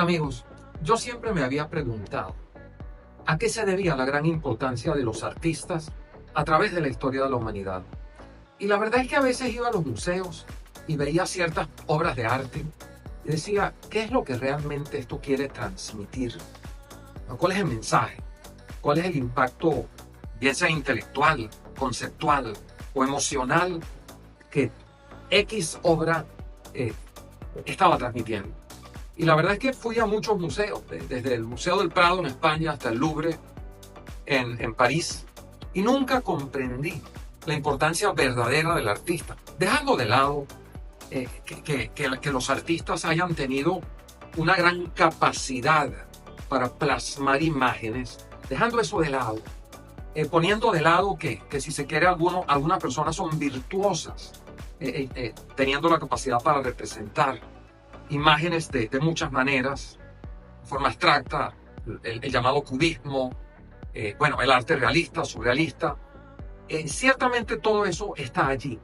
Hola amigos, yo siempre me había preguntado a qué se debía la gran importancia de los artistas a través de la historia de la humanidad. Y la verdad es que a veces iba a los museos y veía ciertas obras de arte y decía, ¿qué es lo que realmente esto quiere transmitir? ¿Cuál es el mensaje? ¿Cuál es el impacto, bien sea intelectual, conceptual o emocional, que X obra estaba transmitiendo? Y la verdad es que fui a muchos museos, desde el Museo del Prado en España hasta el Louvre en París, y nunca comprendí la importancia verdadera del artista, dejando de lado que los artistas hayan tenido una gran capacidad para plasmar imágenes, dejando eso de lado, poniendo de lado que si se quiere algunas personas son virtuosas, teniendo la capacidad para representar imágenes de muchas maneras, de forma abstracta, el llamado cubismo, el arte realista, surrealista. Ciertamente todo eso está allí.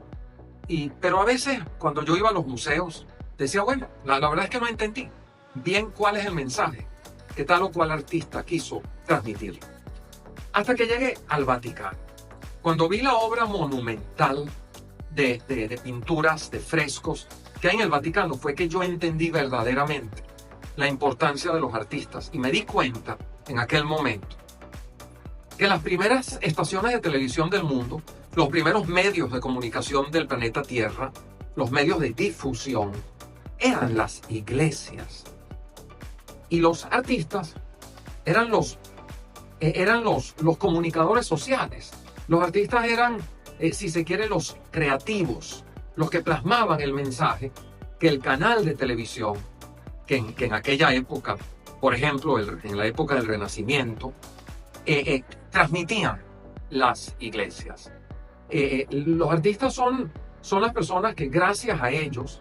Pero a veces cuando yo iba a los museos, decía, bueno, la verdad es que no entendí bien cuál es el mensaje que tal o cual artista quiso transmitir. Hasta que llegué al Vaticano. Cuando vi la obra monumental de pinturas, de frescos que hay en el Vaticano, fue que yo entendí verdaderamente la importancia de los artistas y me di cuenta en aquel momento que las primeras estaciones de televisión del mundo, los primeros medios de comunicación del planeta Tierra, los medios de difusión, eran las iglesias. Y los artistas eran los comunicadores sociales. Los artistas eran, si se quiere, los creativos, los que plasmaban el mensaje que el canal de televisión, que en aquella época, por ejemplo, en la época del Renacimiento, transmitían las iglesias. Los artistas son las personas que gracias a ellos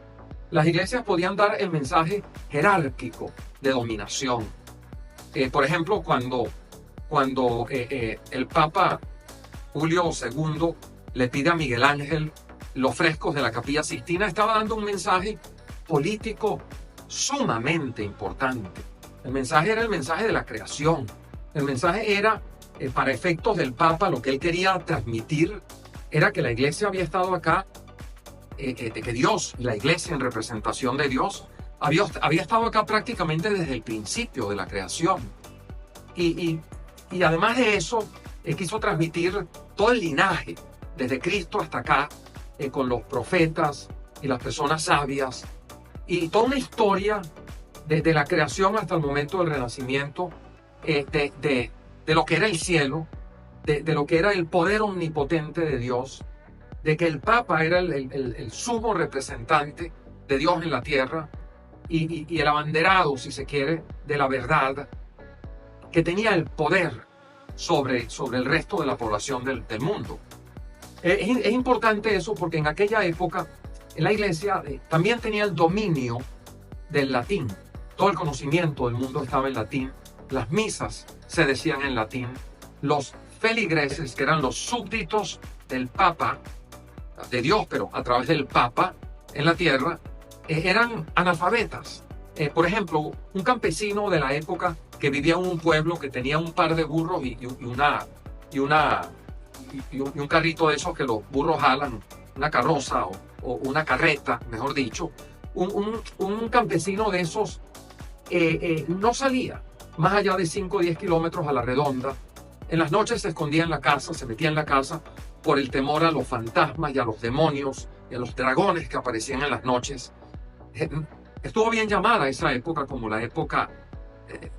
las iglesias podían dar el mensaje jerárquico de dominación. Por ejemplo, cuando el Papa Julio II le pide a Miguel Ángel los frescos de la Capilla Sixtina, estaba dando un mensaje político sumamente importante. El mensaje era el mensaje de la creación. El mensaje era, para efectos del Papa, lo que él quería transmitir era que la iglesia había estado acá, que Dios, la iglesia en representación de Dios, había estado acá prácticamente desde el principio de la creación. Y además de eso, quiso transmitir todo el linaje, desde Cristo hasta acá, con los profetas y las personas sabias, y toda una historia desde la creación hasta el momento del Renacimiento, de lo que era el cielo, de lo que era el poder omnipotente de Dios, de que el Papa era el sumo representante de Dios en la tierra y el abanderado, si se quiere, de la verdad, que tenía el poder sobre el resto de la población del mundo. Es importante eso porque en aquella época la iglesia también tenía el dominio del latín. Todo el conocimiento del mundo estaba en latín. Las misas se decían en latín. Los feligreses, que eran los súbditos del Papa, de Dios, pero a través del Papa en la tierra, eran analfabetas. Por ejemplo, un campesino de la época que vivía en un pueblo que tenía un par de burros y un carrito de esos que los burros jalan, una carroza o una carreta, mejor dicho, un campesino de esos no salía más allá de 5 o 10 kilómetros a la redonda. En las noches se escondía en la casa, se metía en la casa por el temor a los fantasmas y a los demonios y a los dragones que aparecían en las noches. Estuvo bien llamada esa época como la época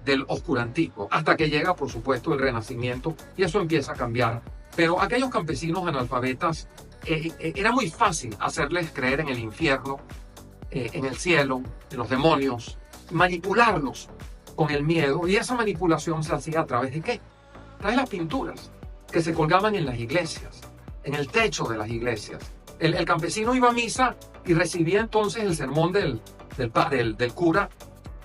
del oscurantismo, hasta que llega, por supuesto, el Renacimiento y eso empieza a cambiar. Pero aquellos campesinos analfabetas, era muy fácil hacerles creer en el infierno, en el cielo, en los demonios, manipularlos con el miedo. Y esa manipulación se hacía a través de ¿qué? A través de las pinturas que se colgaban en las iglesias, en el techo de las iglesias. El campesino iba a misa y recibía entonces el sermón del cura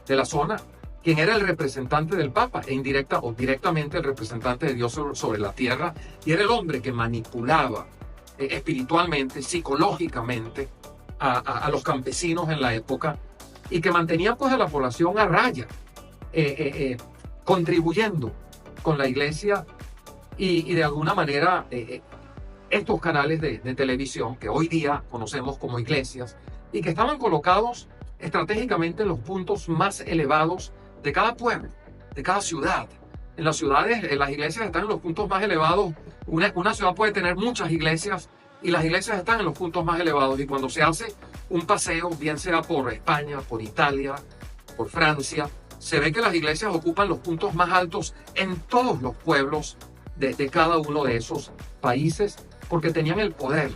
de la zona, quien era el representante del Papa e indirecta o directamente el representante de Dios sobre la tierra, y era el hombre que manipulaba espiritualmente, psicológicamente a los campesinos en la época y que mantenía pues a la población a raya contribuyendo con la iglesia y de alguna manera estos canales de televisión que hoy día conocemos como iglesias y que estaban colocados estratégicamente en los puntos más elevados de cada pueblo, de cada ciudad. En las ciudades, las iglesias están en los puntos más elevados. Una ciudad puede tener muchas iglesias y las iglesias están en los puntos más elevados. Y cuando se hace un paseo, bien sea por España, por Italia, por Francia, se ve que las iglesias ocupan los puntos más altos en todos los pueblos de cada uno de esos países porque tenían el poder.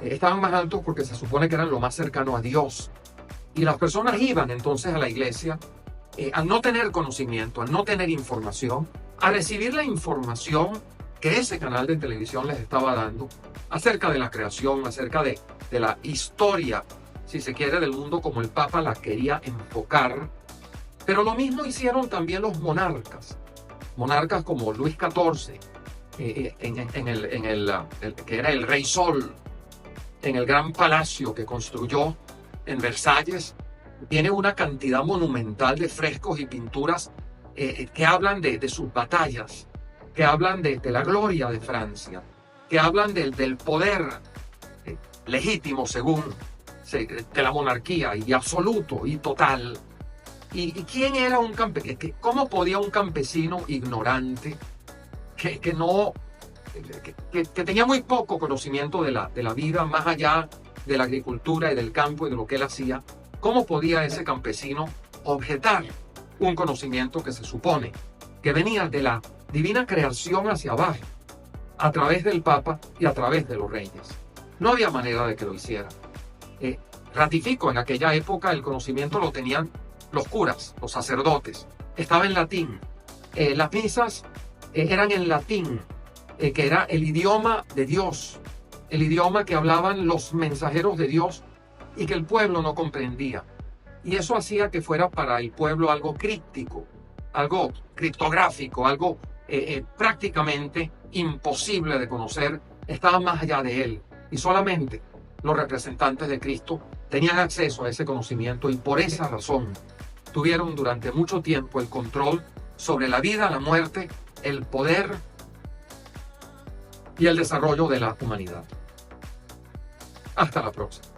Estaban más altos porque se supone que eran lo más cercano a Dios. Y las personas iban entonces a la iglesia al no tener conocimiento, al no tener información, a recibir la información que ese canal de televisión les estaba dando acerca de la creación, acerca de la historia, si se quiere, del mundo como el Papa la quería enfocar. Pero lo mismo hicieron también los monarcas. Monarcas como Luis XIV, que era el Rey Sol, en el gran palacio que construyó en Versalles, tiene una cantidad monumental de frescos y pinturas que hablan de sus batallas, que hablan de la gloria de Francia, que hablan del poder legítimo según de la monarquía y absoluto y total. ¿Y quién era un campesino? ¿Cómo podía un campesino ignorante que tenía muy poco conocimiento de la vida más allá de la agricultura y del campo y de lo que él hacía? ¿Cómo podía ese campesino objetar un conocimiento que se supone que venía de la divina creación hacia abajo, a través del Papa y a través de los reyes? No había manera de que lo hiciera. Ratifico, en aquella época el conocimiento lo tenían los curas, los sacerdotes. Estaba en latín. Las misas eran en latín, que era el idioma de Dios, el idioma que hablaban los mensajeros de Dios y que el pueblo no comprendía. Y eso hacía que fuera para el pueblo algo críptico, algo criptográfico, algo prácticamente imposible de conocer. Estaba más allá de él. Y solamente los representantes de Cristo tenían acceso a ese conocimiento y por esa razón tuvieron durante mucho tiempo el control sobre la vida, la muerte, el poder y el desarrollo de la humanidad. Hasta la próxima.